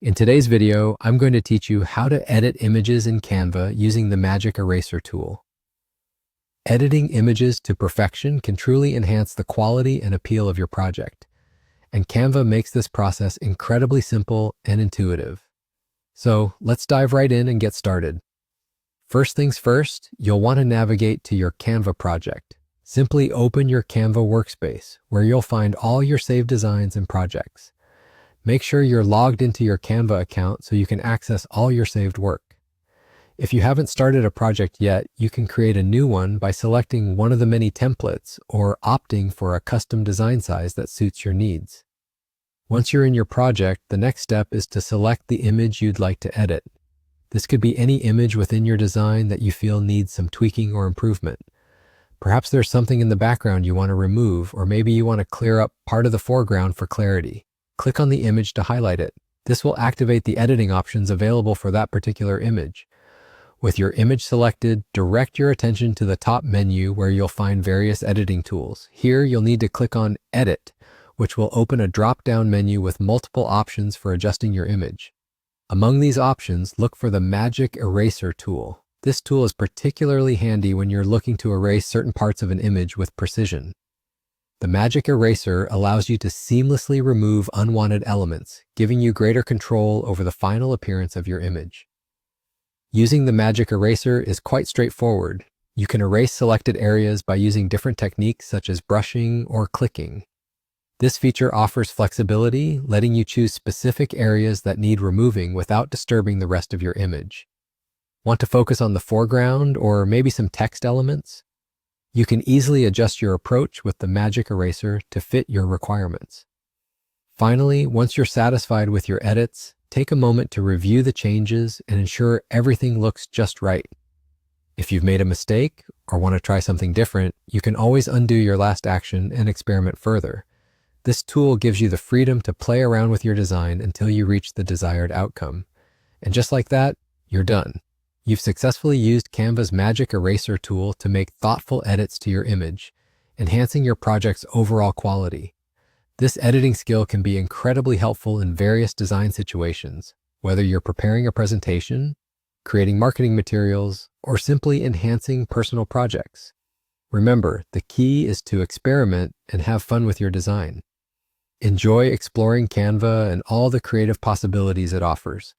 In today's video, I'm going to teach you how to edit images in Canva using the Magic Eraser tool. Editing images to perfection can truly enhance the quality and appeal of your project, and Canva makes this process incredibly simple and intuitive. So let's dive right in and get started. First things first, you'll want to navigate to your Canva project. Simply open your Canva workspace, where you'll find all your saved designs and projects. Make sure you're logged into your Canva account so you can access all your saved work. If you haven't started a project yet, you can create a new one by selecting one of the many templates or opting for a custom design size that suits your needs. Once you're in your project, the next step is to select the image you'd like to edit. This could be any image within your design that you feel needs some tweaking or improvement. Perhaps there's something in the background you want to remove, or maybe you want to clear up part of the foreground for clarity. Click on the image to highlight it. This will activate the editing options available for that particular image. With your image selected, direct your attention to the top menu where you'll find various editing tools. Here, you'll need to click on Edit, which will open a drop-down menu with multiple options for adjusting your image. Among these options, look for the Magic Eraser tool. This tool is particularly handy when you're looking to erase certain parts of an image with precision. The Magic Eraser allows you to seamlessly remove unwanted elements, giving you greater control over the final appearance of your image. Using the Magic Eraser is quite straightforward. You can erase selected areas by using different techniques such as brushing or clicking. This feature offers flexibility, letting you choose specific areas that need removing without disturbing the rest of your image. Want to focus on the foreground or maybe some text elements? You can easily adjust your approach with the Magic Eraser to fit your requirements. Finally, once you're satisfied with your edits, take a moment to review the changes and ensure everything looks just right. If you've made a mistake or want to try something different, you can always undo your last action and experiment further. This tool gives you the freedom to play around with your design until you reach the desired outcome. And just like that, you're done. You've successfully used Canva's Magic Eraser tool to make thoughtful edits to your image, enhancing your project's overall quality. This editing skill can be incredibly helpful in various design situations, whether you're preparing a presentation, creating marketing materials, or simply enhancing personal projects. Remember, the key is to experiment and have fun with your design. Enjoy exploring Canva and all the creative possibilities it offers.